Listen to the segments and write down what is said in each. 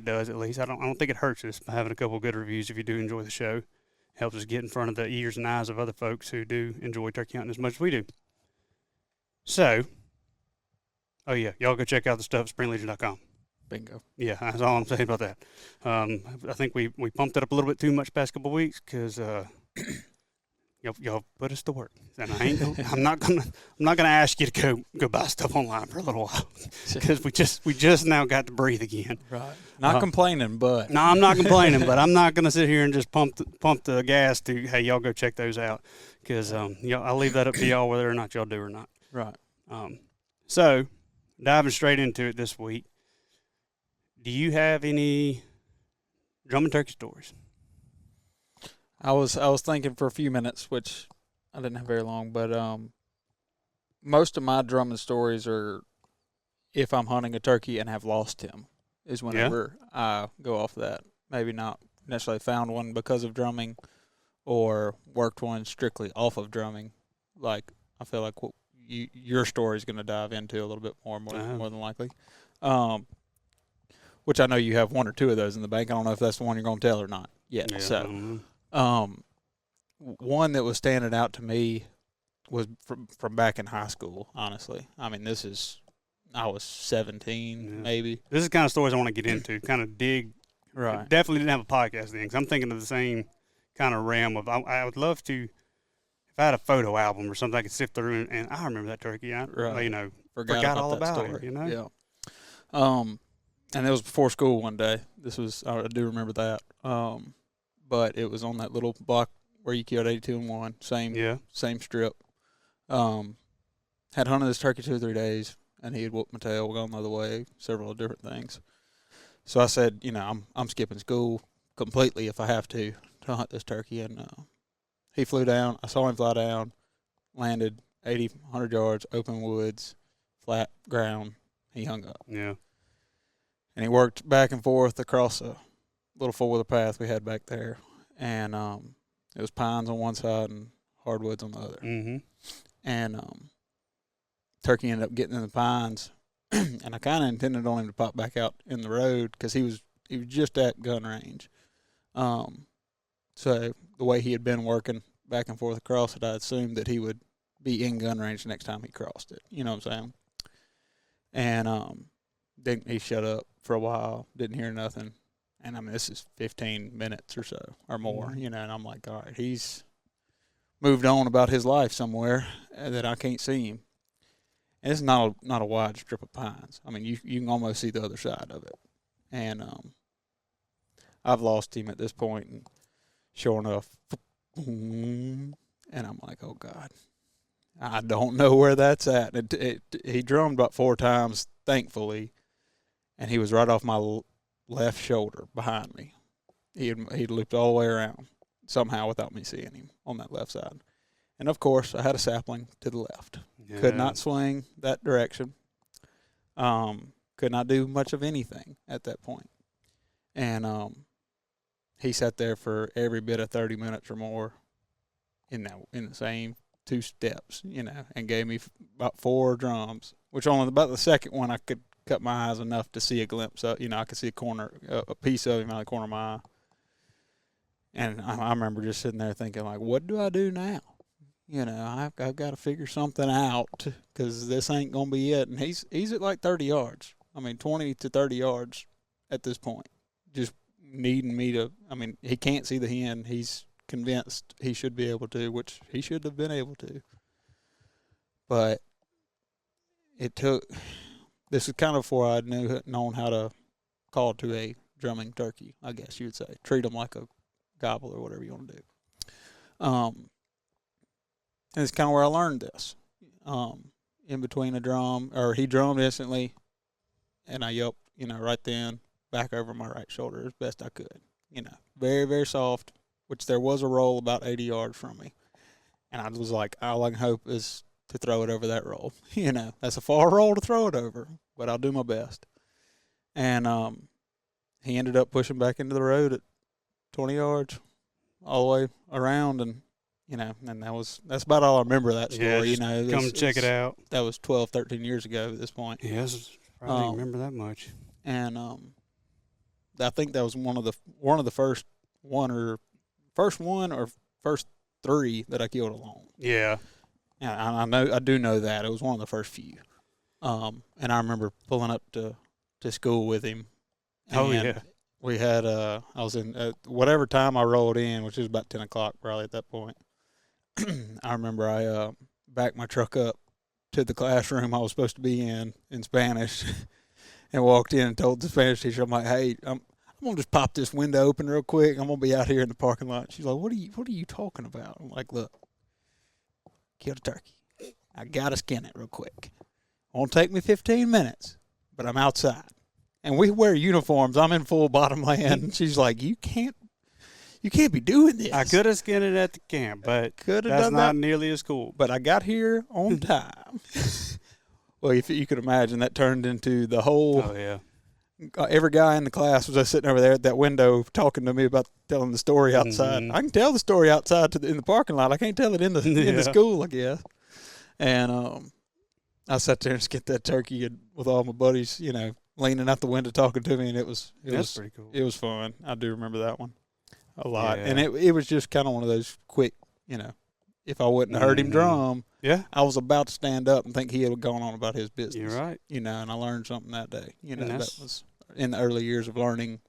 does, at least. I don't think it hurts us by having a couple of good reviews if you do enjoy the show. Helps us get in front of the ears and eyes of other folks who do enjoy turkey hunting as much as we do. So, oh yeah, y'all go check out the stuff at springlegion.com. Bingo. Yeah, that's all I'm saying about that. I think we pumped it up a little bit too much past couple of weeks because y'all put us to work, and I'm not gonna ask you to go buy stuff online for a little while because we just now got to breathe again. Right. Not complaining, but no, I'm not complaining, but I'm not gonna sit here and just pump the gas to hey y'all go check those out because I'll leave that up to y'all whether or not y'all do or not. Right. So diving straight into it this week, do you have any drumming turkey stories? I was thinking for a few minutes, which I didn't have very long, but most of my drumming stories are if I'm hunting a turkey and have lost him is whenever I go off that. Maybe not necessarily found one because of drumming or worked one strictly off of drumming. Like I feel like your story is going to dive into a little bit more than likely. Which I know you have one or two of those in the bank. I don't know if that's the one you're going to tell or not yet. Yeah, so. One that was standing out to me was from back in high school, honestly. I mean, I was 17, maybe. This is the kind of stories I want to get into, kind of dig. Right. I definitely didn't have a podcast then, because I'm thinking of the same kind of realm of, I would love to, if I had a photo album or something I could sift through, and I remember that turkey. Forgot all about it, Yeah. And it was before school one day. I do remember that. But it was on that little block where you killed 82 and 1, same strip. Had hunted this turkey 2 or 3 days, and he had whooped my tail, gone the other way, several different things. So I said, I'm skipping school completely if I have to hunt this turkey. And he flew down. I saw him fly down, landed 80, 100 yards, open woods, flat ground. He hung up. Yeah. And he worked back and forth across a little four-wheeler path we had back there, and it was pines on one side and hardwoods on the other. Mm-hmm. And turkey ended up getting in the pines, and I kind of intended on him to pop back out in the road because he was just at gun range. So the way he had been working back and forth across it, I assumed that he would be in gun range the next time he crossed it. You know what I'm saying? And he shut up for a while, didn't hear nothing. And, I mean, this is 15 minutes or so or more, and I'm like, all right, he's moved on about his life somewhere that I can't see him. And it's not a wide strip of pines. I mean, you can almost see the other side of it. And I've lost him at this point, and sure enough, and I'm like, oh, God, I don't know where that's at. He drummed about 4 times, thankfully, and he was right off my left shoulder behind me. He'd looped all the way around somehow without me seeing him on that left side. And, of course, I had a sapling to the left. Yeah. Could not swing that direction. Could not do much of anything at that point. And he sat there for every bit of 30 minutes or more in the same 2 steps, and gave me about 4 drums, which only about the second one I could cut my eyes enough to see a glimpse of, I could see a piece of him out of the corner of my eye. And I remember just sitting there thinking, like, what do I do now? I've got to figure something out because this ain't going to be it. And he's at like 30 yards. I mean, 20 to 30 yards at this point. Just needing me to, I mean, he can't see the hen. He's convinced he should be able to, which he should have been able to. But this is kind of before I'd known how to call to a drumming turkey, I guess you would say. Treat them like a gobble or whatever you want to do. And it's kind of where I learned this. In between a drum, or he drummed instantly, and I yelped, right then, back over my right shoulder as best I could. Very, very soft, which there was a roll about 80 yards from me. And I was like, all I can hope is to throw it over that roll. That's a far roll to throw it over, but I'll do my best. And he ended up pushing back into the road at 20 yards all the way around, and and that's about all I remember of that story. Come check it out. That was 12, 13 years ago at this point. Yes, probably remember that much. And I think that was one of the first first three that I killed alone. Yeah. And I do know that it was one of the first few. And I remember pulling up to school with him. Oh yeah. We had I was in whatever time I rolled in, which was about 10 o'clock probably at that point. I remember I backed my truck up to the classroom I was supposed to be in Spanish, and walked in and told the Spanish teacher, I'm like, hey, I'm gonna just pop this window open real quick. I'm gonna be out here in the parking lot. She's like, what are you talking about? I'm like, look, killed a turkey. I gotta skin it real quick. Won't take me 15 minutes, but I'm outside. And we wear uniforms. I'm in full bottomland. She's like, you can't be doing this. I could have skinned it at the camp, but that's not nearly as cool. But I got here on time. Well, if you could imagine, that turned into the whole. Oh yeah. Every guy in the class was just sitting over there at that window talking to me about telling the story outside. I can tell the story outside in the parking lot. I can't tell it in the school, I guess. And I sat there and skinned that turkey with all my buddies, leaning out the window talking to me, and it was pretty cool. It was fun. I do remember that one a lot, yeah. and it was just kind of one of those quick, if I wouldn't have heard him drum, I was about to stand up and think he had gone on about his business. You're right. And I learned something that day. That was in the early years of learning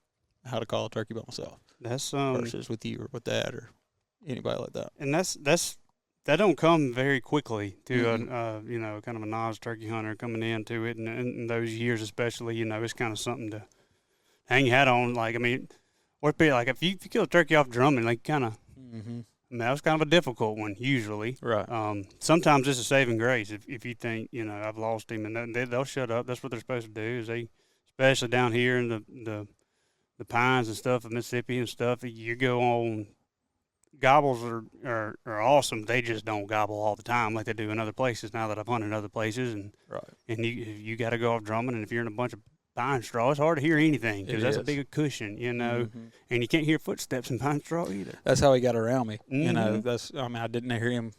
how to call a turkey by myself. That's versus with you or with Dad or anybody like that. And that don't come very quickly to kind of a novice turkey hunter coming into it, and in those years especially, it's kind of something to hang your hat on. Like, I mean, or be like if you kill a turkey off drumming, like kind of. I mean, that was kind of a difficult one usually. Right. Sometimes it's a saving grace if you think I've lost him, and they'll shut up. That's what they're supposed to do. Is especially down here in the pines and stuff of Mississippi and stuff. You go on. Gobbles are awesome. They just don't gobble all the time like they do in other places. Now that I've hunted other places, and you got to go off drumming, and if you're in a bunch of pine straw, it's hard to hear anything because that's a big cushion, and you can't hear footsteps in pine straw either. That's how he got around me. I didn't hear him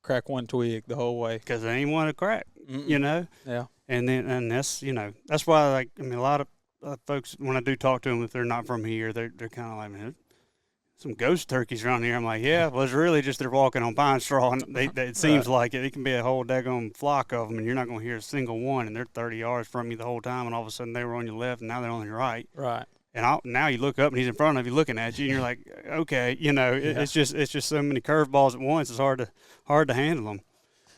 crack one twig the whole way because they ain't want to crack. Yeah. And that's that's why a lot of folks, when I do talk to them, if they're not from here, they're kind of like, man, some ghost turkeys around here. I'm like, yeah, well, it's really just they're walking on pine straw, and it seems like it. It can be a whole daggone flock of them, and you're not going to hear a single one, and they're 30 yards from you the whole time, and all of a sudden they were on your left, and now they're on your right. Right. And now you look up, and he's in front of you looking at you, and you're like, okay, it's just so many curveballs at once. It's hard to handle them.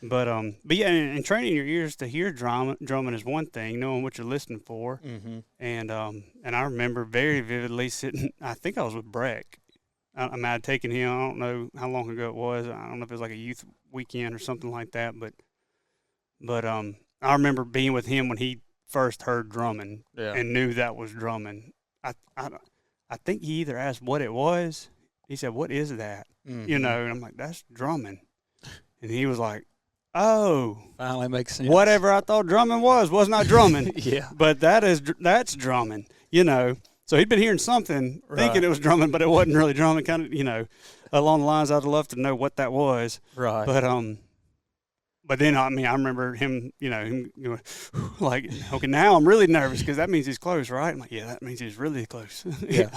But yeah, and training your ears to hear drumming is one thing, knowing what you're listening for. And I remember very vividly sitting. I think I was with Breck. I'd taken him, I don't know how long ago it was. I don't know if it was like a youth weekend or something like that. But I remember being with him when he first heard drumming and knew that was drumming. I think he either asked what it was. He said, "What is that?" And I'm like, "That's drumming." And he was like, "Oh, finally makes sense. Whatever I thought drumming was not drumming." Yeah. But that's drumming, So he'd been hearing something, thinking it was drumming, but it wasn't really drumming. Kind of, along the lines, I'd love to know what that was. Right. But then I remember him, him going, like, okay, now I'm really nervous because that means he's close, right? I'm like, yeah, that means he's really close. Yeah.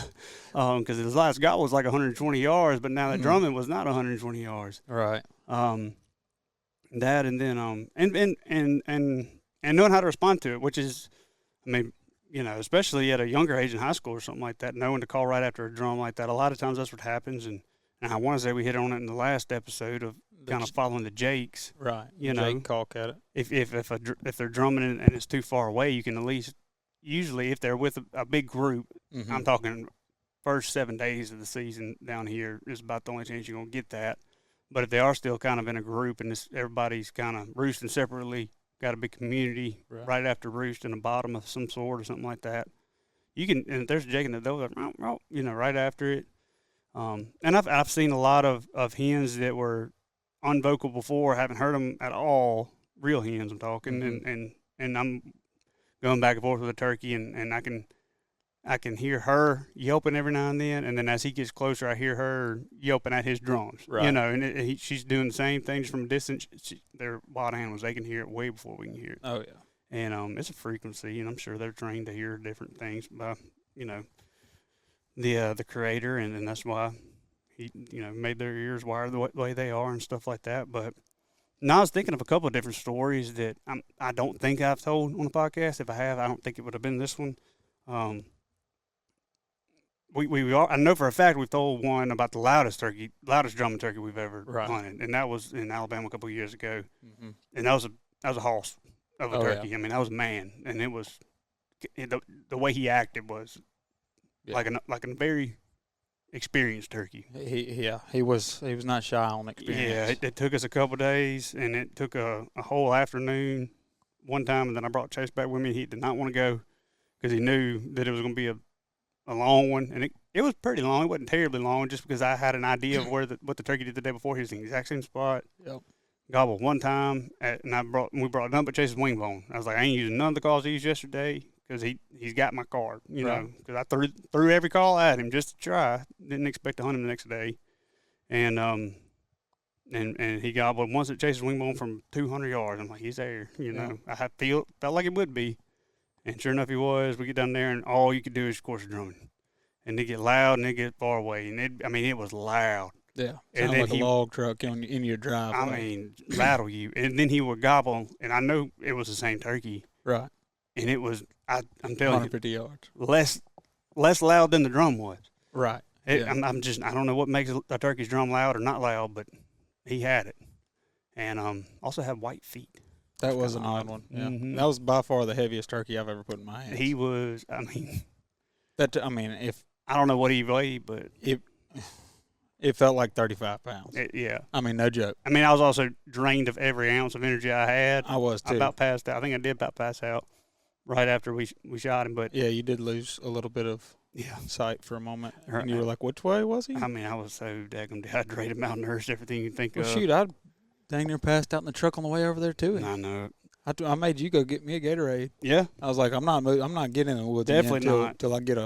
Because his last gobble was like 120 yards, but now that drumming was not 120 yards. Right. That and then and knowing how to respond to it, which is, especially at a younger age in high school or something like that, knowing to call right after a drum like that. A lot of times that's what happens, and I want to say we hit on it in the last episode of kind of following the jakes. Right. Jake call at it. If they're drumming and it's too far away, you can at least, usually if they're with a big group, I'm talking first 7 days of the season down here is about the only chance you're going to get that. But if they are still kind of in a group and everybody's kind of roosting separately, got a big community right after roost in the bottom of some sort or something like that, you can, and if there's a jake in the door, right after it. And I've seen a lot of hens that were unvocal before, haven't heard them at all, real hens I'm talking, and I'm going back and forth with a turkey, and I can heir her yelping every now and then as he gets closer, I hear her yelping at his drums. Right. And she's doing the same thing just from a distance. They're wild animals; they can hear it way before we can hear it. Oh yeah. And it's a frequency, and I'm sure they're trained to hear different things by the creator, and that's why he made their ears wired the way they are and stuff like that. But now I was thinking of a couple of different stories that I don't think I've told on the podcast. If I have, I don't think it would have been this one. I know for a fact we've told one about the loudest drumming turkey we've ever hunted, and that was in Alabama a couple of years ago. Mm-hmm. And that was a hoss of a turkey. Yeah. I mean, that was a man, and it was the way he acted was like a very experienced turkey. He was not shy on experience. Yeah, it took us a couple of days, and it took a whole afternoon one time, and then I brought Chase back with me. He did not want to go because he knew that it was going to be a long one, and it was pretty long. It wasn't terribly long, just because I had an idea of what the turkey did the day before. He was in the exact same spot. Yep. Gobbled one time, and we brought nothing but Chase's wing bone. I was like, I ain't using none of the calls he used yesterday because he's got my card, know, because I threw every call at him just to try. Didn't expect to hunt him the next day, and he gobbled once at Chase's wing bone from 200 yards. I'm like, he's there, know. I felt like it would be. And sure enough, he was. We get down there, and all you could do is, of course, drumming. And they get loud, and they get far away. And it was loud. Yeah, sounded like a log truck in your driveway. I mean, rattle you. And then he would gobble, and I know it was the same turkey. Right. And it was, I'm telling 150 yards. Less loud than the drum was. Right. I don't know what makes a turkey's drum loud or not loud, but he had it. And also had white feet. That was an odd one. Yeah, mm-hmm. That was by far the heaviest turkey I've ever put in my hands. He was. If I don't know what he weighed, but it felt like 35 pounds. Yeah. I mean, no joke. I mean, I was also drained of every ounce of energy I had. I was too. I about passed out. I think I did about pass out right after we shot him. But yeah, you did lose a little bit of sight for a moment, and you were like, "Which way was he?" I mean, I was so daggum dehydrated, malnourished, everything you think of. Shoot, I dang near passed out in the truck on the way over there too. I know it. I made you go get me a Gatorade. Yeah. I was like, I'm not getting in the woods until I get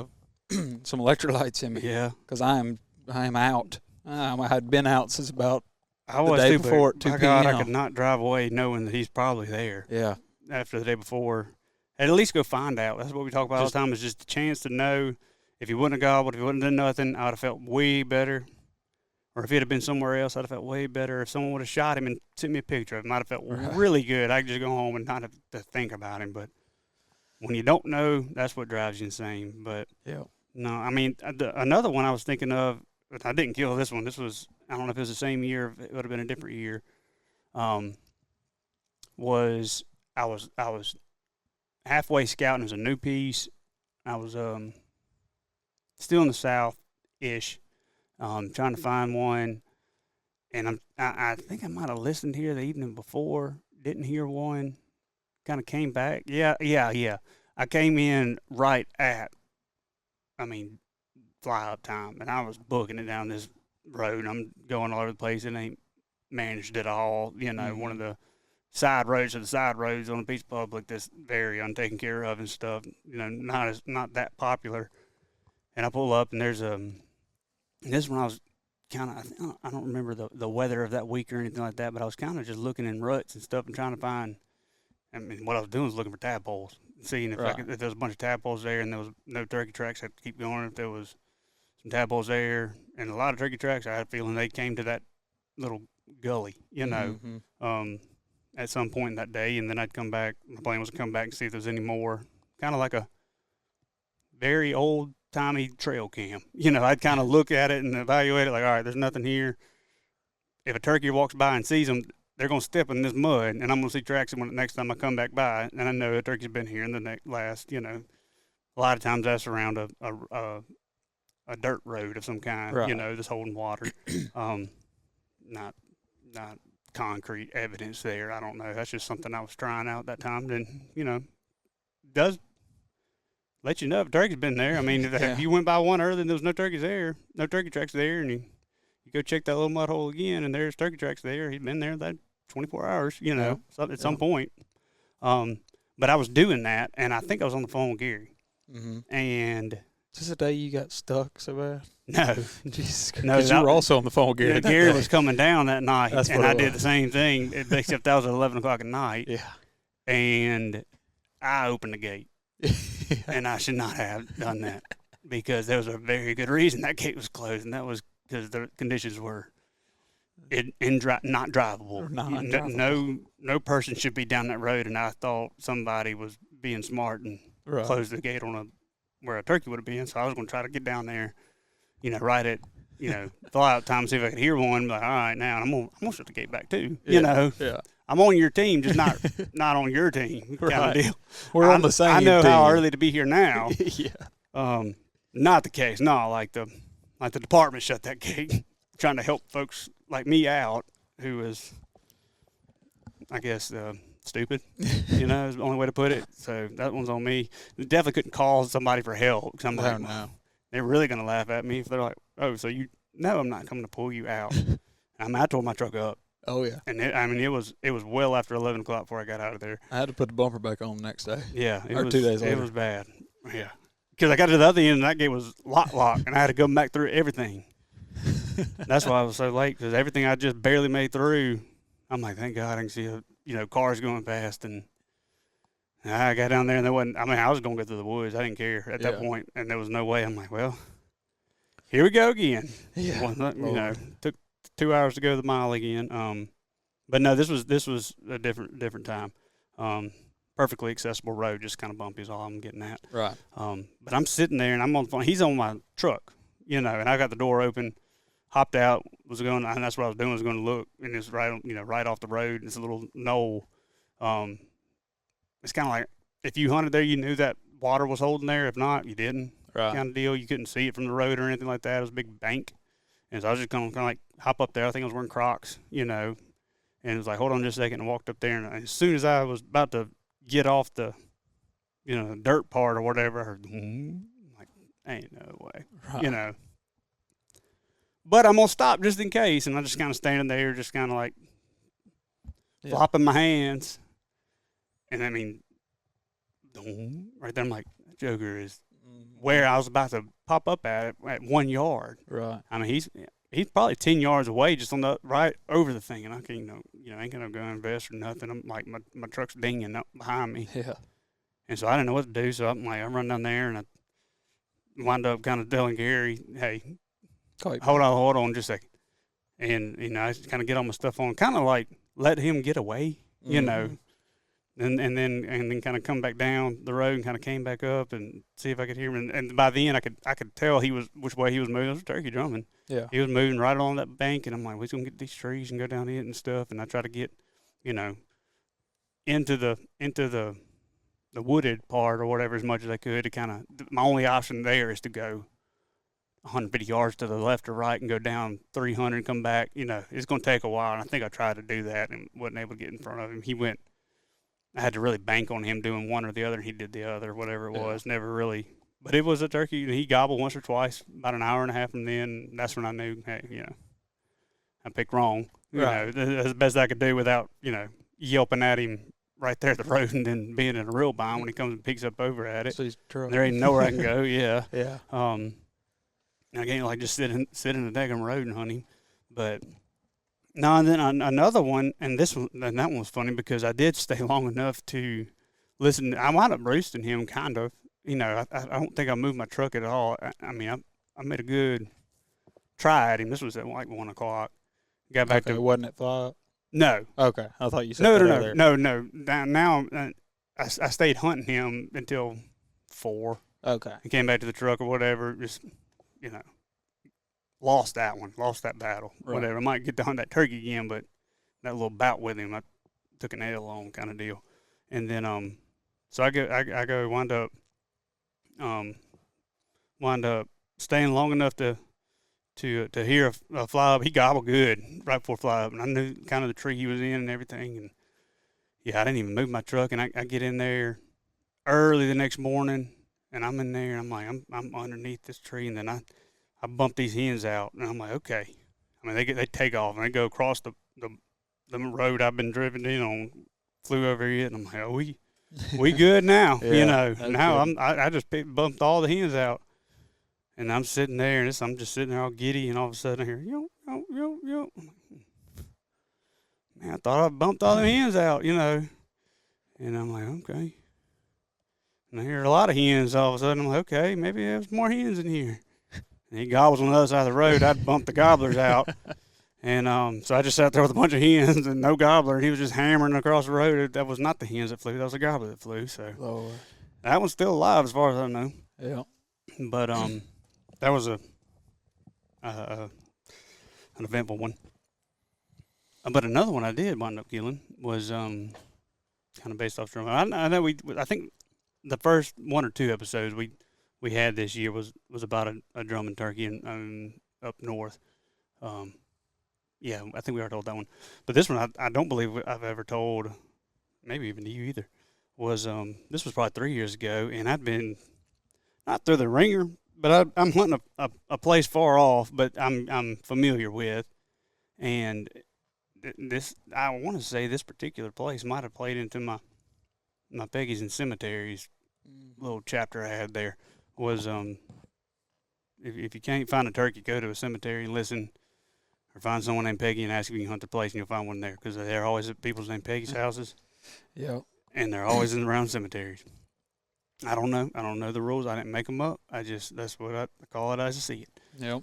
some electrolytes in me. Yeah. Because I am out. I had been out since about the day before at 2 p.m. God, I could not drive away knowing that he's probably there. Yeah. After the day before. At least go find out. That's what we talk about all the time, is just a chance to know. If he wouldn't have gobbled, if he wouldn't have done nothing, I would have felt way better. Or if he'd have been somewhere else, I'd have felt way better. If someone would have shot him and sent me a picture of him, I'd have felt really good. I could just go home and not have to think about him. But when you don't know, that's what drives you insane. But no, I mean, another one I was thinking of, but I didn't kill this one. This was, I don't know if it was the same year, if it would have been a different year. Was I was halfway scouting. It was a new piece. I was still in the South-ish. Trying to find one, and I think I might have listened here the evening before, didn't hear one, kind of came back. Yeah. I came in right at, fly-up time, and I was booking it down this road. I'm going all over the place. It ain't managed at all. One of the side roads on a piece of public that's very untaken care of and stuff, not that popular. And I pull up, and there's this one I was kind of, I don't remember the weather of that week or anything like that, but I was kind of just looking in ruts and stuff and trying to find, what I was doing was looking for tadpoles, seeing if there was a bunch of tadpoles there and there was no turkey tracks. I had to keep going if there was some tadpoles there. And a lot of turkey tracks, I had a feeling they came to that little gully, at some point in that day. And then I'd come back. My plan was to come back and see if there was any more, kind of like a very old-timey trail cam. I'd kind of look at it and evaluate it like, all right, there's nothing here. If a turkey walks by and sees them, they're going to step in this mud, and I'm going to see tracks when the next time I come back by, and I know a turkey's been here in the last, a lot of times that's around a dirt road of some kind, just holding water. Not concrete evidence there. I don't know. That's just something I was trying out that time. Then, does let you know if a turkey's been there. If you went by one early and there was no turkeys there, no turkey tracks there, and you go check that little mud hole again, and there's turkey tracks there. He's been there that 24 hours, at some point. But I was doing that, and I think I was on the phone with Gary. Mm-hmm. And is this the day you got stuck so bad? No. Jesus Christ. No, you were also on the phone with Gary. Yeah, Gary was coming down that night, and I did the same thing, except that was at 11 o'clock at night. Yeah. And I opened the gate. And I should not have done that. because there was a very good reason that gate was closed, and that was because the conditions were not drivable. No person should be down that road, and I thought somebody was being smart and closed the gate on where a turkey would have been. So I was going to try to get down there, right at fly-out time, see if I could hear one. Like, all right, now I'm gonna shut the gate back too. Yeah. I'm on your team, just not on your team kind of deal. We're on the same. I know team. how early to be here now. Yeah. Not the case. No, like the department shut that gate, trying to help folks like me out, who was, I guess, stupid. Is the only way to put it. So that one's on me. Definitely couldn't call somebody for help. Cause I'm like, no. They're really gonna laugh at me if they're like, "Oh, so I'm not coming to pull you out." I tore my truck up. Oh yeah. And it was well after 11 o'clock before I got out of there. I had to put the bumper back on the next day. Yeah, or 2 days later. It was bad. Yeah, because I got to the other end and that gate was locked, and I had to go back through everything. That's why I was so late, because everything I just barely made through. I'm like, thank God I can see cars going past, and I got down there and there wasn't. I mean, I was going to go through the woods. I didn't care at that point, and there was no way. I'm like, well, here we go again. Yeah. Took 2 hours to go the mile again. But no, this was a different time. Perfectly accessible road, just kind of bumpy is all I'm getting at. Right. But I'm sitting there and I'm on the phone. He's on my truck, and I got the door open, hopped out, and that's what I was doing, was going to look, and it's right off the road. It's a little knoll. It's kind of like if you hunted there, you knew that water was holding there. If not, you didn't. Right. Kind of deal. You couldn't see it from the road or anything like that. It was a big bank. And so I was just going to kind of like hop up there. I think I was wearing Crocs, and it was like, hold on just a second, and walked up there. And as soon as I was about to get off the, dirt part or whatever, I heard, like, ain't no way, Right. But I'm going to stop just in case. And I'm just kind of standing there, just kind of like flopping my hands. And I mean, right there, I'm like, that joker is where I was about to pop up at 1 yard. Right. I mean, he's probably 10 yards away, just on the right over the thing, and I can't, ain't gonna go invest or nothing. I'm like, my truck's dinging up behind me. Yeah. And so I didn't know what to do. So I'm like, I run down there and I wind up kind of telling Gary, hey, hold on just a second. And, I just kind of get all my stuff on, kind of like let him get away, And then kind of come back down the road and kind of came back up and see if I could hear him. And by then I could tell which way he was moving. It was turkey drumming. Yeah. He was moving right along that bank, and I'm like, we're going to get these trees and go down it and stuff. And I try to get, into the wooded part or whatever as much as I could to kind of, my only option there is to go 150 yards to the left or right and go down 300 and come back. It's going to take a while. And I think I tried to do that and wasn't able to get in front of him. I had to really bank on him doing one or the other, and he did the other, whatever it was. Never really. But it was a turkey. He gobbled once or twice, about an hour and a half, and then that's when I knew, hey, I picked wrong. Right. That's the best I could do without, yelping at him right there at the road and then being in a real bind when he comes and picks up over at it. So he's there ain't nowhere I can go, yeah. Yeah. I can't, just sit in the daggum road and hunt him. But... No, and then another one, and that one was funny because I did stay long enough to listen. I wound up roosting him, kind of. I don't think I moved my truck at all. I mean, I made a good try at him. This was at like 1 o'clock. Got back to. Wasn't it fly up? No. Okay, I thought you said No. Now I stayed hunting him until 4. Okay. I came back to the truck or whatever. Just lost that battle, whatever. I might get to hunt that turkey again, but that little bout with him, I took an L on kind of deal. And then, so I go wind up staying long enough to hear a fly up. He gobbled good right before fly up, and I knew kind of the tree he was in and everything. And I didn't even move my truck, and I get in there early the next morning, and I'm in there, and I'm like, I'm underneath this tree, and then I bumped these hens out, and I'm like, okay. I mean, they take off, and they go across the road I've been driven in on, flew over it, and I'm like, oh, we good now, Now good. I just bumped all the hens out, and I'm sitting there, and I'm just sitting there all giddy, and all of a sudden I hear, yo. Man, I thought I bumped all the hens out, And I'm like, okay. And I hear a lot of hens all of a sudden. I'm like, okay, maybe there's more hens in here. And he gobbles on the other side of the road. I'd bump the gobblers out. And so I just sat there with a bunch of hens and no gobbler. And he was just hammering across the road. That was not the hens that flew. That was a gobbler that flew. So Lord. that one's still alive as far as I know. Yeah. But that was an eventful one. But another one I did wind up killing was kind of based off drum. I know I think the first one or two episodes we had this year was about a drumming turkey up north. Yeah, I think we already told that one. But this one I don't believe I've ever told, maybe even to you either. Was this was probably 3 years ago, and I'd been not through the ringer, but I'm hunting a place far off, but I'm familiar with, and this I want to say this particular place might have played into my Peggies and Cemeteries little chapter I had there. Was if you can't find a turkey, go to a cemetery and listen, or find someone named Peggy and ask if you can hunt the place, and you'll find one there, because they're always at people's named Peggy's houses. Yeah. And they're always in around cemeteries. I don't know the rules. I didn't make them up. That's what I call it as I see it. Yep.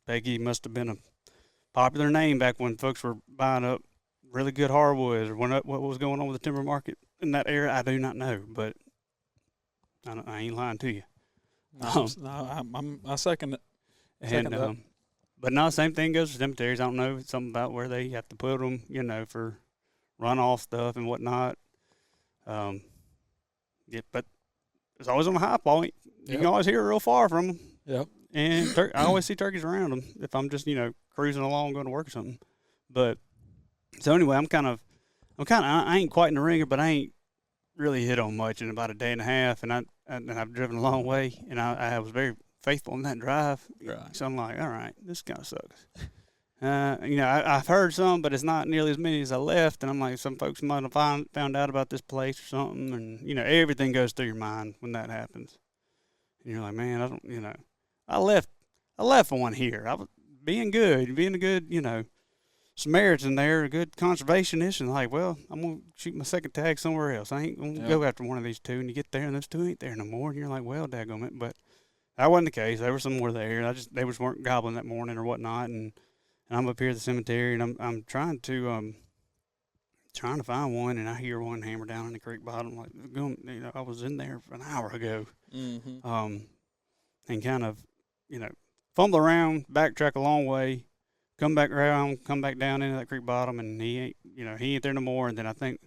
Peggy must have been a popular name back when folks were buying up really good hardwoods, or what was going on with the timber market in that area. I do not know, but I ain't lying to you. No, I second it. But no, same thing goes for cemeteries. I don't know, something about where they have to put them, for runoff stuff and whatnot. Yeah, but it's always on a high point. You can always hear it real far from them. Yep. And I always see turkeys around them if I'm just, cruising along going to work or something. But so anyway, I ain't quite in the ringer, but I ain't really hit on much in about a day and a half, and I've driven a long way, and I was very faithful in that drive. Right. So I'm like, all right, this kind of sucks. I've heard some, but it's not nearly as many as I left. And I'm like, some folks might have found out about this place or something. And, everything goes through your mind when that happens. And you're like, man, I left one here. I was being a good, Samaritan there, a good conservationist. And like, well, I'm going to shoot my second tag somewhere else. I ain't going to go after one of these two. And you get there and those two ain't there no more. And you're like, well, daggone but that wasn't the case. There were some more there. They just weren't gobbling that morning or whatnot. And I'm up here at the cemetery, and I'm trying to find one, and I hear one hammer down in the creek bottom. Like, I was in there an hour ago, and kind of, fumble around, backtrack a long way, come back around, come back down into that creek bottom, and he ain't there no more. And then I think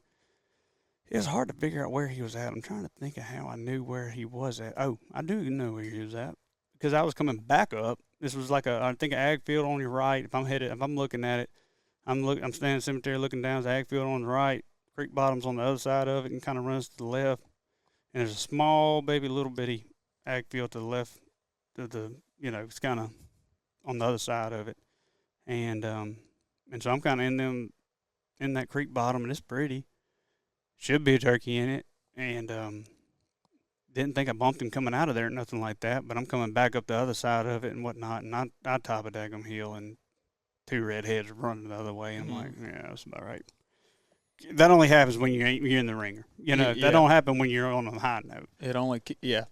it was hard to figure out where he was at. I'm trying to think of how I knew where he was at. Oh, I do know where he was at, because I was coming back up. This was like an ag field on your right. If I'm looking at it, I'm standing in the cemetery looking down. There's an ag field on the right. Creek bottom's on the other side of it and kind of runs to the left. And there's a small, little bitty ag field to the left. It's kind of on the other side of it. And so I'm kind of in that creek bottom, and it's pretty. Should be a turkey in it. And didn't think I bumped him coming out of there or nothing like that, but I'm coming back up the other side of it and whatnot, and I top a daggum hill, and two redheads are running the other way. And I'm like, yeah, that's about right. That only happens when you're in the ringer. That don't happen when you're on a high note.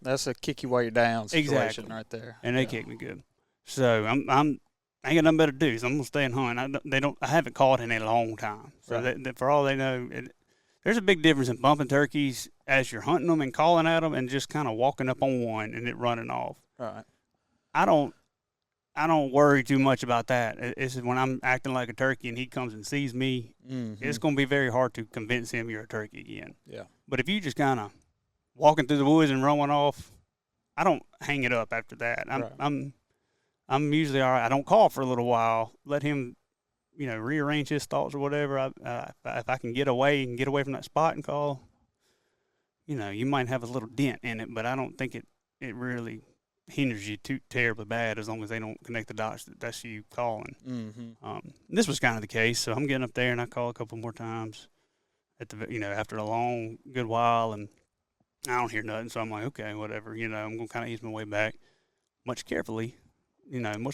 That's a kick you while you're down situation right there. And they kicked me good. So I ain't got nothing better to do, so I'm gonna stay and hunt. I haven't caught in a long time. So right. For all they know, there's a big difference in bumping turkeys as you're hunting them and calling at them, and just kind of walking up on one and it running off. Right. I don't worry too much about that. It's when I'm acting like a turkey and he comes and sees me, it's going to be very hard to convince him you're a turkey again. Yeah. But if you just kind of walking through the woods and rolling off, I don't hang it up after that. I'm usually all right. I don't call for a little while. Let him, rearrange his thoughts or whatever. If I can get away from that spot and call, you might have a little dent in it, but I don't think it really hinders you too terribly bad, as long as they don't connect the dots that that's you calling. This was kind of the case, so I'm getting up there and I call a couple more times after a long good while, and I don't hear nothing, so I'm like, okay, whatever, I'm gonna kind of ease my way back much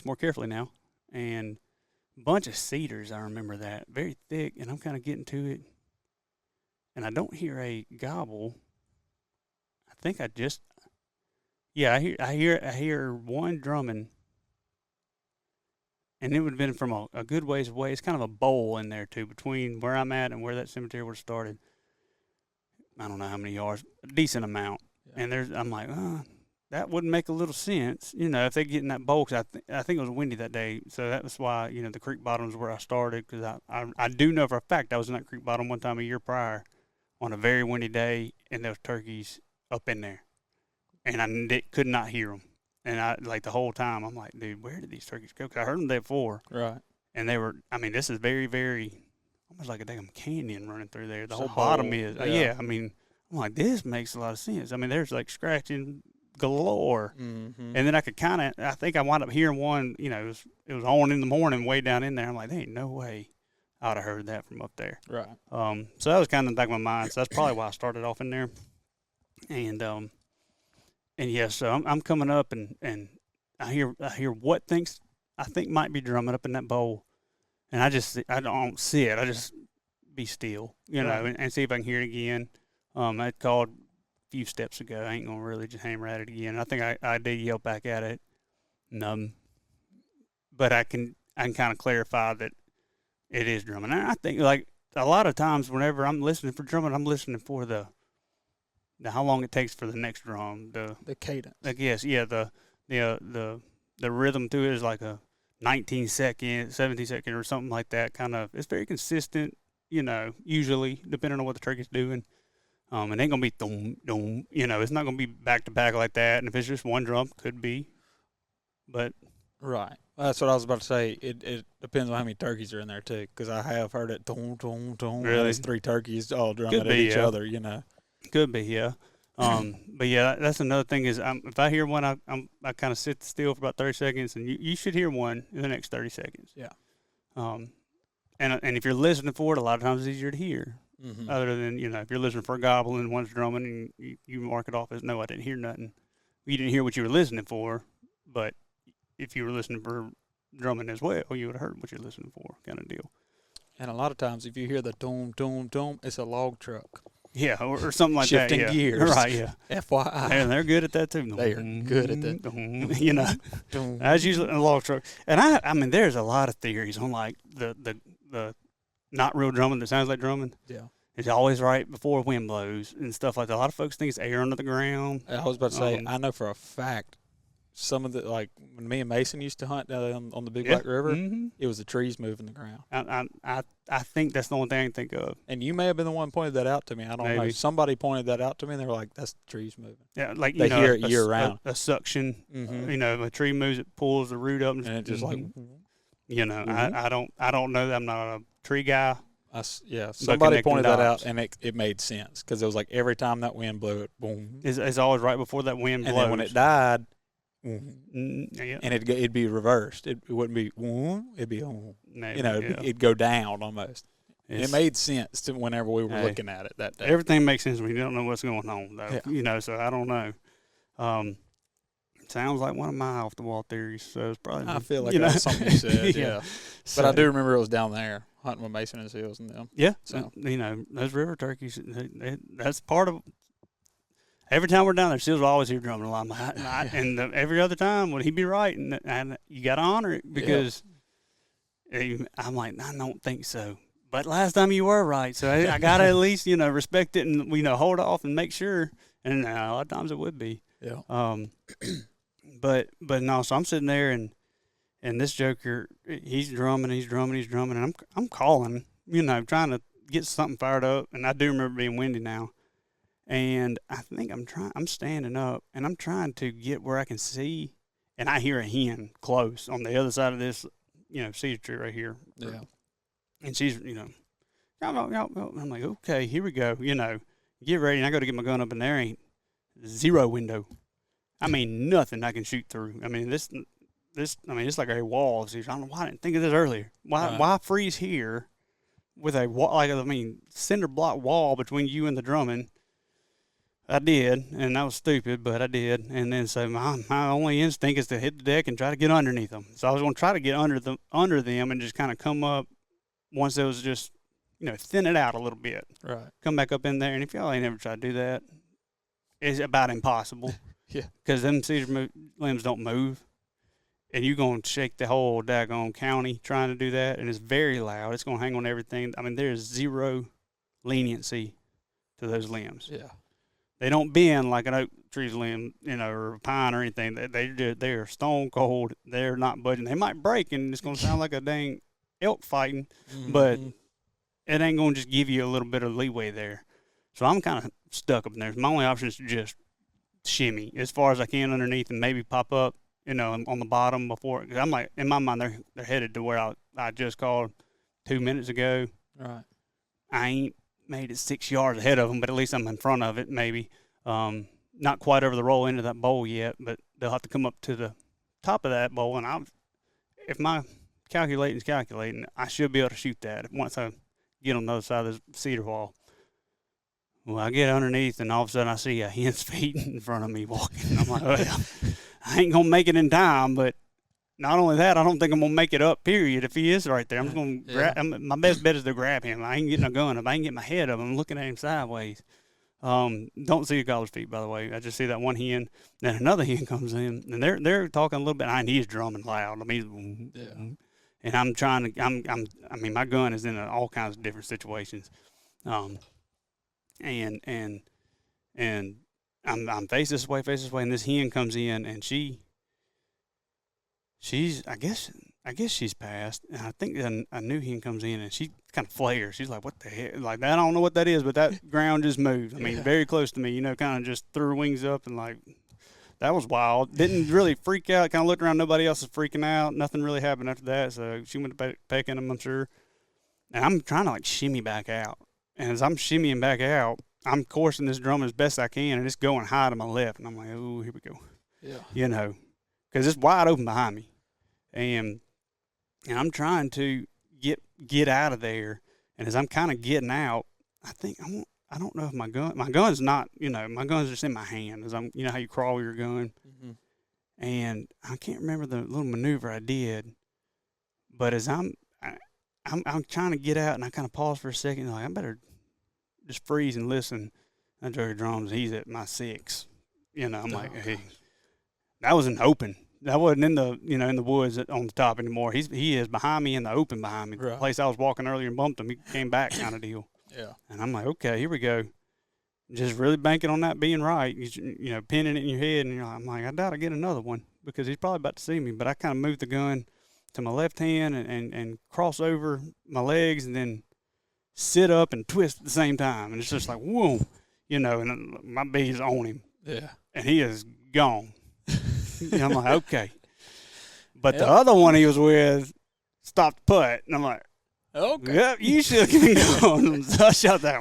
more carefully now. And a bunch of cedars, I remember that, very thick, and I'm kind of getting to it, and I don't hear a gobble. I think I hear one drumming, and it would have been from a good ways away. It's kind of a bowl in there too, between where I'm at and where that cemetery would have started. I don't know how many yards, a decent amount. Yeah. And I'm like, that wouldn't make a little sense, if they get in that bowl. Cause I think it was windy that day, so that was why the creek bottom is where I started. Because I do know for a fact I was in that creek bottom one time a year prior, on a very windy day, and there was turkeys up in there, and I could not hear them. And I the whole time I'm like, dude, where did these turkeys go? Because I heard them there before, right? And they were. I mean, this is very, very almost like a damn canyon running through there. The whole bottom is. Yeah. I mean, I'm like, this makes a lot of sense. I mean, there's like scratching galore. Mm-hmm. And then I think I wound up hearing one, it was on in the morning way down in there. I'm like, there ain't no way I would have heard that from up there. Right. So that was kind of in the back of my mind. So that's probably why I started off in there. And yeah, so I'm coming up and I hear what I think might be drumming up in that bowl. And I don't see it. I just be still, and see if I can hear it again. I called few steps ago. I ain't gonna really just hammer at it again. I think I did yell back at it, but I can kind of clarify that it is drumming. And I think like a lot of times whenever I'm listening for drumming, I'm listening for the how long it takes for the next drum, the cadence. Like the rhythm to it is like a 19 second, 17 second, or something like that. Kind of, it's very consistent. Usually depending on what the turkey's doing. It ain't gonna be dum dum. It's not gonna be back to back like that. And if it's just one drum, could be. But right, well, that's what I was about to say. It depends on how many turkeys are in there too, because I have heard it dum dum dum. Really, it's 3 turkeys all drumming at each other. Could be, yeah. But yeah, that's another thing is if I hear one, I kind of sit still for about 30 seconds, and you should hear one in the next 30 seconds. Yeah. And if you're listening for it, a lot of times it's easier to hear. Mm-hmm. Other than if you're listening for a gobble and one's drumming and you mark it off as no, I didn't hear nothing. You didn't hear what you were listening for, but if you were listening for drumming as well, you would have heard what you're listening for, kind of deal. And a lot of times, if you hear the dum dum dum, it's a log truck. Yeah, or something like Shifting that. Shifting gears. Right, yeah. FYI. And they're good at that, too. They are good at that. That's usually a log truck. And I mean, there's a lot of theories on, like, the not real drumming that sounds like drumming. Yeah. It's always right before wind blows and stuff like that. A lot of folks think it's air under the ground. I was about to say, I know for a fact, some of the, like, when me and Mason used to hunt down on the Big Black River, it was the trees moving the ground. I think that's the only thing I can think of. And you may have been the one pointed that out to me. I don't know. Somebody pointed that out to me, and they were like, that's the trees moving. Yeah, like, they hear it year round. A suction, a tree moves, it pulls the root up. And it just like, I don't know. I'm not a tree guy. Somebody pointed that out, and it made sense, because it was like every time that wind blew, it boom. It's always right before that wind blows. And then when it died, and it'd be reversed. It wouldn't be it'd be it'd go down almost. It made sense to whenever we were looking at it that day. Everything makes sense when you don't know what's going on, though. Yeah. So I don't know. Sounds like one of my off the wall theories. So it's probably I feel like that's something you said. Yeah. But I do remember it was down there hunting with Mason and Seals and them. Yeah. So those river turkeys. That's part of. Every time we're down there, Seals will always hear drumming a lot. And every other time, would he be right? And you got to honor it, because I'm like, I don't think so. But last time you were right, so I got to at least respect it and hold off and make sure. And a lot of times it would be. Yeah. But no. So I'm sitting there and this joker, he's drumming, and I'm calling, trying to get something fired up. And I do remember being windy now. And I think I'm standing up, and I'm trying to get where I can see, and I hear a hen close on the other side of this, cedar tree right here. Yeah. And she's, I'm like, okay, here we go. Get ready, and I go to get my gun up, and there ain't zero window. I mean, nothing I can shoot through. I mean, it's like a wall. I don't know why I didn't think of this earlier. Why freeze here with a wall, cinder block wall between you and the drumming? I did, and that was stupid, but I did. And then so my only instinct is to hit the deck and try to get underneath them. So I was going to try to get under them and just kind of come up once it was just, thin it out a little bit. Right. Come back up in there. And if y'all ain't ever tried to do that, is about impossible. Yeah. Because them cedar limbs don't move. And you're going to shake the whole daggone county trying to do that. And it's very loud. It's going to hang on everything. I mean, there's zero leniency to those limbs. Yeah. They don't bend like an oak tree's limb, or a pine or anything. They are stone cold. They're not budging. They might break, and it's going to sound like a dang elk fighting, but it ain't going to just give you a little bit of leeway there. So I'm kind of stuck up there. My only option is to just shimmy as far as I can underneath and maybe pop up, on the bottom before. Cause I'm like, in my mind, they're headed to where I just called 2 minutes ago. Right. I ain't made it 6 yards ahead of them, but at least I'm in front of it, maybe. Not quite over the roll into that bowl yet, but they'll have to come up to the top of that bowl. And if my calculating's calculating, I should be able to shoot that once I get on the other side of the cedar wall. Well, I get underneath, and all of a sudden I see a hen's feet in front of me walking. I'm like, well, I ain't going to make it in time, but not only that, I don't think I'm going to make it up, period, if he is right there. I'm just going to grab my best bet is to grab him. I ain't getting a gun. If I ain't get my head up, I'm looking at him sideways. Don't see a gobbler's feet, by the way. I just see that one hen. Then another hen comes in, and they're talking a little bit, and he's drumming loud. I mean, and I'm trying to, I mean, my gun is in all kinds of different situations. And I'm face this way, and this hen comes in, and she's I guess she's passed, and I think a new hen comes in, and she kind of flares. She's like, "What the heck?" Like, I don't know what that is, but that ground just moved. I mean, very close to me, kind of just threw her wings up, and like, that was wild. Didn't really freak out. Kind of looked around. Nobody else was freaking out. Nothing really happened after that. So she went to pecking them, I'm sure. And I'm trying to like shimmy back out. And as I'm shimmying back out, I'm coursing this drum as best I can, and it's going high to my left. And I'm like, oh, here we go. Yeah. Because it's wide open behind me. And I'm trying to get out of there. And as I'm kind of getting out, I think I don't know if my gun's not, my gun's just in my hand. As I'm, how you crawl with your gun. Mm-hmm. And I can't remember the little maneuver I did, but as I'm trying to get out, and I kind of pause for a second, like, I better just freeze and listen. I drew drums. He's at my 6. I'm like, hey, that was an open. That wasn't in the in the woods on the top anymore. He is behind me in the open behind me. Right. The place I was walking earlier and bumped him. He came back kind of deal. Yeah. And I'm like, okay, here we go. Just really banking on that being right. Pinning it in your head, and I'm like, I doubt I get another one because he's probably about to see me. But I kind of moved the gun to my left hand and cross over my legs and then sit up and twist at the same time. And it's just like, whoa, and my bee's on him. Yeah. And he is gone. I'm like, okay. But the other one he was with stopped the putt. And I'm like, okay. Yep, you should have been going. So I shot that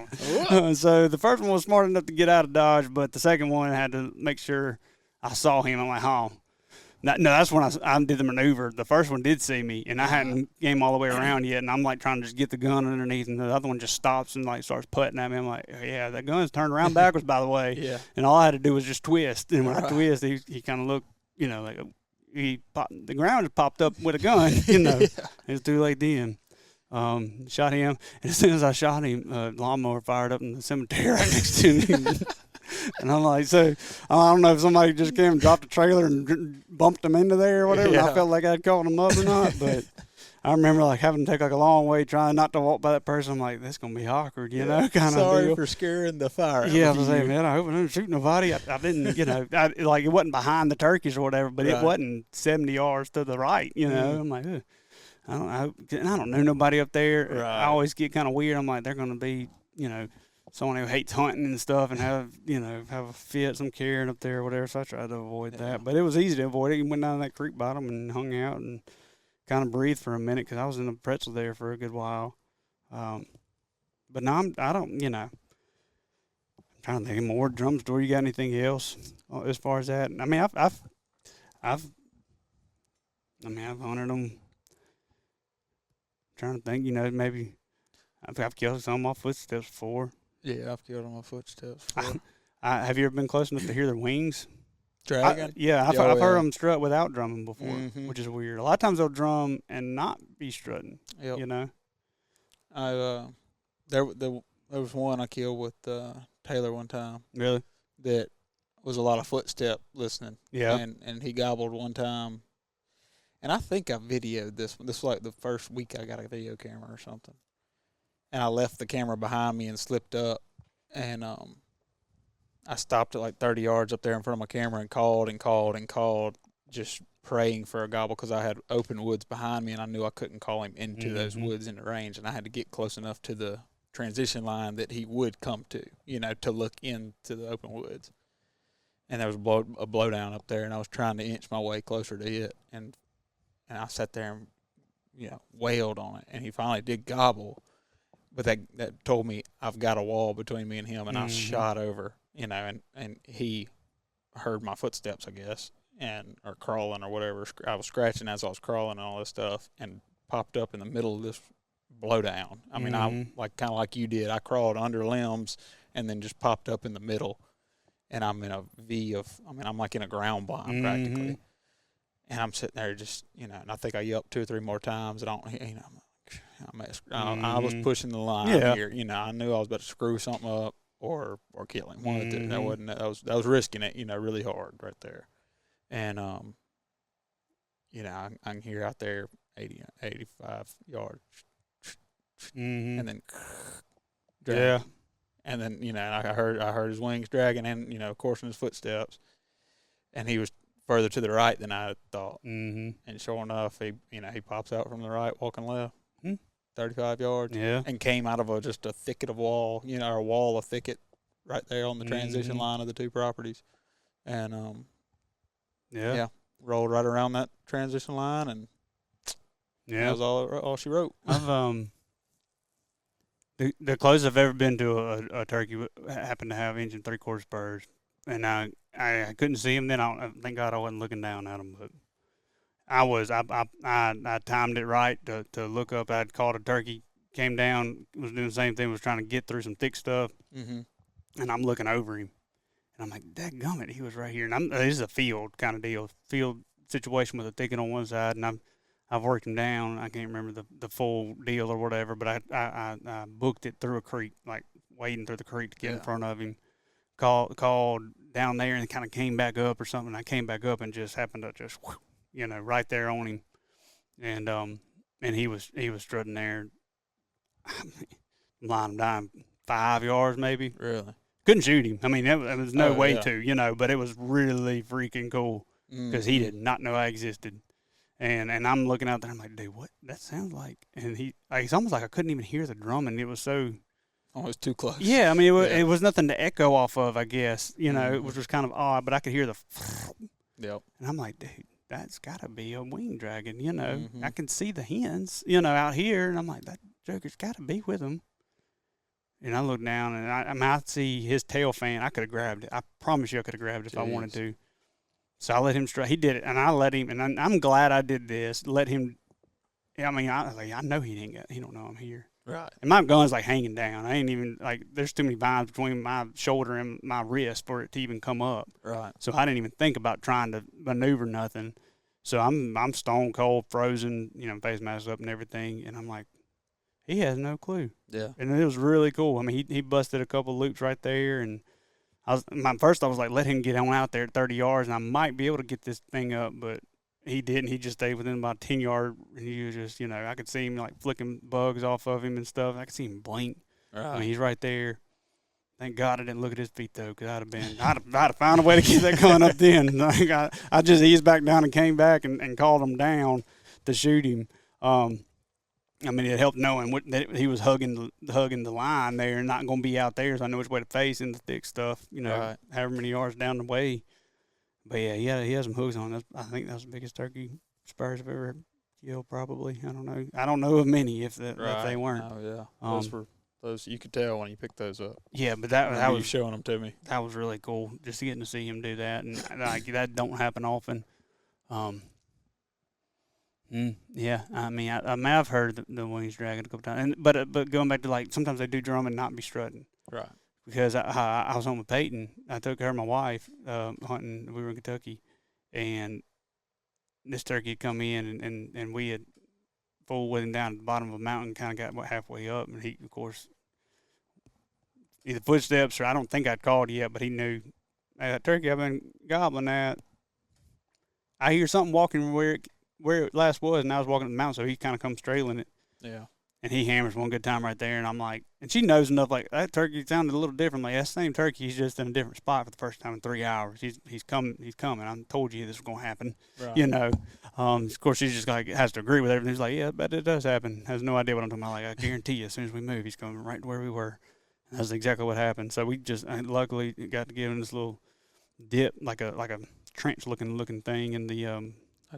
one. So the first one was smart enough to get out of Dodge, but the second one had to make sure I saw him. I'm like, oh. No, that's when I did the maneuver. The first one did see me, and I hadn't came all the way around yet, and I'm like trying to just get the gun underneath, and the other one just stops and like starts putting at me. I'm like, yeah, that gun's turned around backwards, by the way. Yeah. And all I had to do was just twist, and when I twist, he kind of looked, like the ground just popped up with a gun. It was too late then. Shot him, and as soon as I shot him, lawnmower fired up in the cemetery right next to me. And I'm like, so I don't know if somebody just came and dropped a trailer and bumped them into there or whatever. Yeah. I felt like I'd caught them up or not, but I remember like having to take like a long way, trying not to walk by that person. I'm like, this is gonna be awkward, kind of deal. Sorry for scaring the fire. Yeah, I was like, man, I hope I didn't shoot nobody. I didn't, like it wasn't behind the turkeys or whatever, but it wasn't 70 yards to the right. I'm like, ugh. I don't know nobody up there. Right. I always get kind of weird. I'm like, they're gonna be, someone who hates hunting and stuff and have a fit, some carrying up there or whatever. So I tried to avoid that. But it was easy to avoid it. You went down that creek bottom and hung out and kind of breathed for a minute because I was in the pretzel there for a good while. But now I'm trying to think of more drum story. You got anything else as far as that? I mean, I've hunted them. Trying to think, maybe I've killed some of my footsteps before. Yeah, I've killed on my footsteps. Have you ever been close enough to hear their wings? Dragon? I've heard them strut without drumming before, which is weird. A lot of times they'll drum and not be strutting. Yep. There was one I killed with Taylor one time. Really? That was a lot of footstep listening. Yeah. And he gobbled one time. And I think I videoed this one. This was like the first week I got a video camera or something. And I left the camera behind me and slipped up. And I stopped at like 30 yards up there in front of my camera and called, just praying for a gobble because I had open woods behind me and I knew I couldn't call him into those woods in the range. And I had to get close enough to the transition line that he would come to, to look into the open woods. And there was a blowdown up there, and I was trying to inch my way closer to it. And I sat there and, wailed on it. And he finally did gobble. But that told me I've got a wall between me and him, and I shot over, and he heard my footsteps, I guess, or crawling or whatever. I was scratching as I was crawling and all this stuff, and popped up in the middle of this blowdown. I mean, I'm kind of like you did. I crawled under limbs and then just popped up in the middle, and I'm in a V I'm like in a ground blind practically. And I'm sitting there just, and I think I yelped 2 or 3 more times, and I was pushing the line here. I knew I was about to screw something up or kill him. One of the two. That was risking it, really hard right there. And I can hear out there 85 yards, and then dragging. And then I heard his wings dragging, and of course in his footsteps, and he was further to the right than I thought. And sure enough, he pops out from the right, walking left. 35 yards, and came out of just a thicket of wall, or a wall of thicket right there on the transition line of the 2 properties. And, rolled right around that transition line, and that was all she wrote. I've, the closest I've ever been to a turkey happened to have engine 3/4 spurs, and I couldn't see him then. Thank God I wasn't looking down at him, but I timed it right to look up. I'd caught a turkey, came down, was doing the same thing, was trying to get through some thick stuff, and I'm looking over him, and I'm like, dadgummit, he was right here. And this is a field kind of deal, field situation with a thicket on one side, and I've worked him down. I can't remember the full deal or whatever, but I booked it through a creek, like wading through the creek to get in front of him. Called down there and kind of came back up or something. I came back up and just happened to just right there on him, and he was strutting there, lying him down 5 yards maybe. Really? Couldn't shoot him. I mean, there was no way to, but it was really freaking cool because he did not know I existed, and I'm looking out there. I'm like, dude, what that sounds like? And it's almost like I couldn't even hear the drumming. It was so. Almost too close. Yeah, I mean, it was nothing to echo off of, I guess. It was just kind of odd, but I could hear the. Yep. And I'm like, dude, that's got to be a wing dragon, I can see the hens, out here, and I'm like, that joker's got to be with them. And I look down, and I see his tail fan. I could have grabbed it. I promise you I could have grabbed it if I wanted to. So I let him strike. He did it, and I let him, and I'm glad I did this. Let him. I mean, I know he don't know I'm here. Right. And my gun's like hanging down. I ain't even there's too many vines between my shoulder and my wrist for it to even come up. Right. So I didn't even think about trying to maneuver nothing. So I'm stone cold, frozen, face mask up and everything. And I'm like, he has no clue. Yeah. And it was really cool. I mean, he busted a couple loops right there. And I was like, let him get on out there at 30 yards, and I might be able to get this thing up, but he didn't. He just stayed within about 10 yards, and he was just, I could see him like flicking bugs off of him and stuff. I could see him blink. Right. I mean, he's right there. Thank God I didn't look at his feet though, because I'd have found a way to keep that gun up then. I just eased back down and came back and called him down to shoot him. I mean, it helped knowing that he was hugging the line there and not going to be out there, so I know which way to face in the thick stuff. Right. However many yards down the way. But yeah, he has some hooks on. I think that was the biggest turkey spurs I've ever killed. Probably. I don't know of many if they weren't. Oh yeah. Those you could tell when you picked those up. Yeah, but that was showing them to me. That was really cool, just getting to see him do that, and that don't happen often. Yeah, I mean, I've heard the wings dragging a couple times, but going back to sometimes they do drum and not be strutting. Right. Because I was home with Peyton. I took her and my wife hunting. We were in Kentucky, and this turkey had come in, and we had full with him down at the bottom of a mountain, kind of got halfway up, and he, of course, either footsteps or I don't think I'd called yet, but he knew that turkey I've been gobbling at, I hear something walking where it last was, and I was walking up the mountain, so he kind of comes trailing it. Yeah. And he hammers one good time right there, and I'm like, and she knows enough. Like that turkey sounded a little different. Like that same turkey, he's just in a different spot for the first time in 3 hours. He's coming. I told you this was gonna happen. Right. You know. Of course, she's just like has to agree with everything. He's like, yeah, I bet it does happen. Has no idea what I'm talking about. Like I guarantee you, as soon as we move, he's coming right to where we were. And that's exactly what happened. So we just luckily got to give him this little dip, like a trench looking thing in the A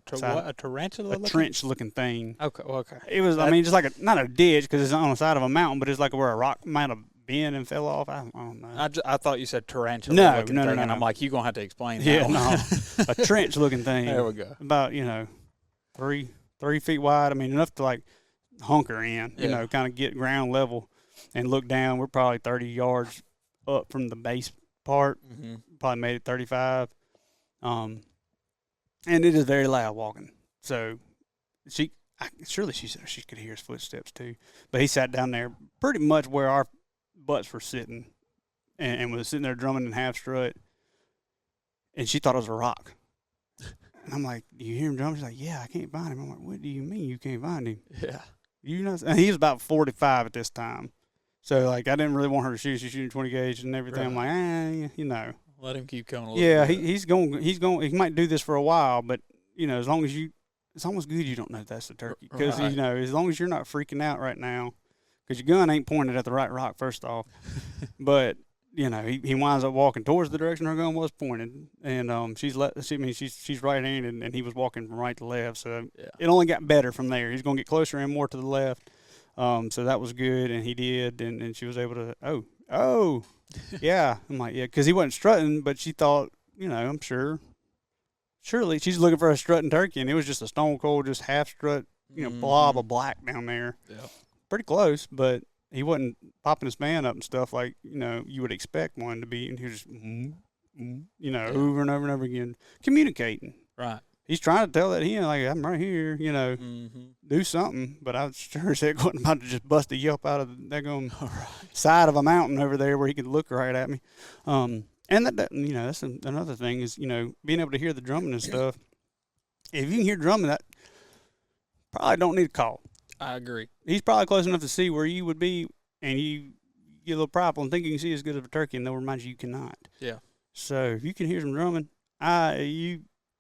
tarantula? a trench looking thing. Okay. Okay. It was, I mean, just like not a ditch because it's on the side of a mountain, but it's like where a rock might have been and fell off. I don't know. I thought you said tarantula. No, thing, no. And I'm like, you're going to have to explain that. Yeah, no. A trench looking thing. There we go. About, 3 feet wide. I mean, enough to like hunker in, kind of get ground level and look down. We're probably 30 yards up from the base part. Mm-hmm. Probably made it 35. And it is very loud walking. So surely she said she could hear his footsteps too. But he sat down there pretty much where our butts were sitting and was sitting there drumming in half strut. And she thought it was a rock. And I'm like, do you hear him drumming? She's like, yeah, I can't find him. I'm like, what do you mean you can't find him? Yeah. You know, and he was about 45 at this time. So, like, I didn't really want her to shoot. She's shooting 20 gauge and everything. Right. I'm like, Let him keep coming. He's going. He might do this for a while, but as long as it's almost good you don't know that's the turkey because Right. as long as you're not freaking out right now, because your gun ain't pointed at the right rock first off, but he winds up walking towards the direction her gun was pointed, and she's right-handed, and he was walking from right to left, so it only got better from there. He's gonna get closer and more to the left, so that was good, and he did, and she was able to yeah. I'm like, yeah, because he wasn't strutting, but she thought, I'm surely she's looking for a strutting turkey, and it was just a stone cold, just half strut, blob of black down there. Yeah. Pretty close, but he wasn't popping his fan up and stuff like, you would expect one to be, and he was just, over and over and over again, communicating. Right. He's trying to tell that hen, like, I'm right here, do something, but I sure as heck wasn't about to just bust a yelp out of the daggone side of a mountain over there where he could look right at me. And that that's another thing is, being able to hear the drumming and stuff. If you can hear drumming, that probably don't need a call. I agree. He's probably close enough to see where you would be, and you get a little prideful and think you can see as good as a turkey, and they'll remind you cannot. Yeah. So if you can hear some drumming,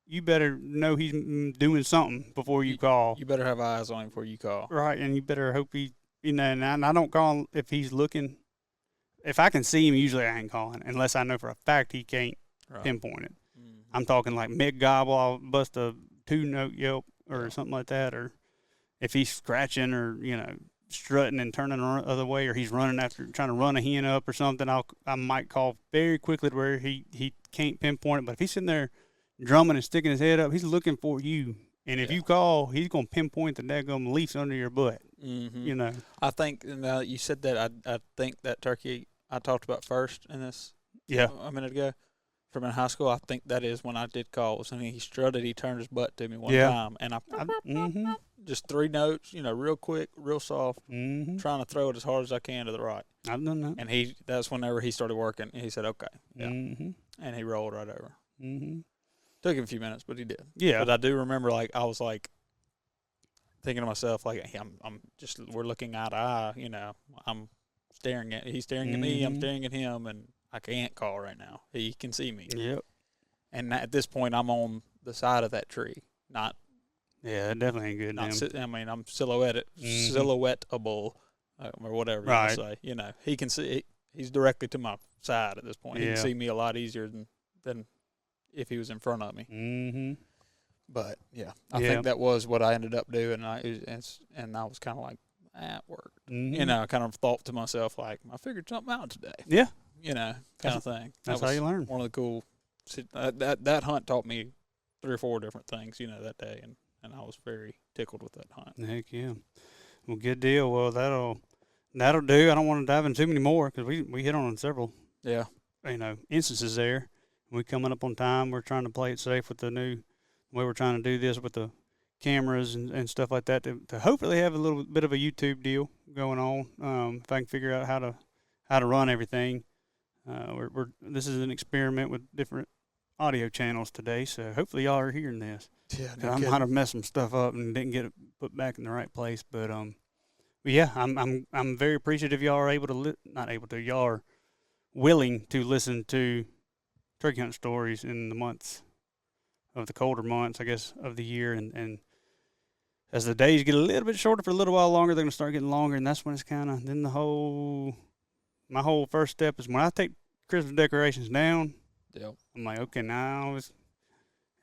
you better know he's doing something before you call. You better have eyes on him before you call. Right, and you better hope and I don't call if he's looking. If I can see him, usually I ain't calling, unless I know for a fact he can't pinpoint it. Mm-hmm. I'm talking like mid-gobble, I'll bust a 2-note yelp or something like that, or if he's scratching or, strutting and turning the other way, or he's running after trying to run a hen up or something, I might call very quickly to where he can't pinpoint it. But if he's sitting there drumming and sticking his head up, he's looking for you. And if you call, he's going to pinpoint the daggum leaves under your butt. Mm-hmm. I think, now that you said that, I think that turkey I talked about first in this a minute ago from in high school, I think that is when I did call. Was when he strutted, he turned his butt to me one time. And I just 3 notes, real quick, real soft, trying to throw it as hard as I can to the right. I've done that. And that's whenever he started working. And he said, okay. Yeah. Mm-hmm. And he rolled right over. Mm-hmm. Took him a few minutes, but he did. Yeah. But I do remember, I was thinking to myself, we're looking eye to eye, he's staring at me, I'm staring at him, and I can't call right now. He can see me. Yep. And at this point, I'm on the side of that tree, not. Yeah, that definitely ain't good. I'm silhouetteable, or whatever you want to say. He can see. He's directly to my side at this point. He can see me a lot easier than if he was in front of me. Mm-hmm. But I think that was what I ended up doing, and I was kind of like, that worked. Mm-hmm. I kind of thought to myself, like, I figured something out today. Yeah. Kind of thing. That's how you learn. One of the cool. That hunt taught me 3 or 4 different things, that day, and I was very tickled with that hunt. Heck yeah. Well, good deal. Well, that'll do. I don't want to dive into too many more because we hit on several instances there. We coming up on time. We're trying to play it safe with the new way we're trying to do this with the cameras and stuff like that to hopefully have a little bit of a YouTube deal going on. If I can figure out how to run everything. This is an experiment with different audio channels today, so hopefully y'all are hearing this. Yeah, I might have messed some stuff up and didn't get it put back in the right place, but yeah, I'm very appreciative y'all are able to y'all are willing to listen to turkey hunt stories in the months of the colder months, I guess, of the year, and as the days get a little bit shorter for a little while longer, they're gonna start getting longer, and that's when it's kind of then my whole first step is when I take Christmas decorations down. Yep. I'm like, okay, now it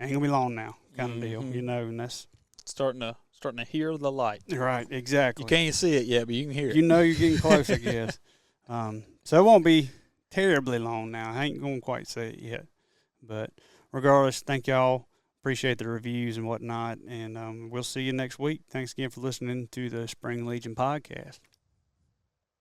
ain't gonna be long now, kind of deal, you know, and that's starting to hear the light. Right, exactly. You can't see it yet, but you can hear it. You know you're getting close, I guess. So it won't be terribly long now. I ain't gonna quite say it yet, but regardless, thank y'all. Appreciate the reviews and whatnot, and we'll see you next week. Thanks again for listening to the Spring Legion podcast.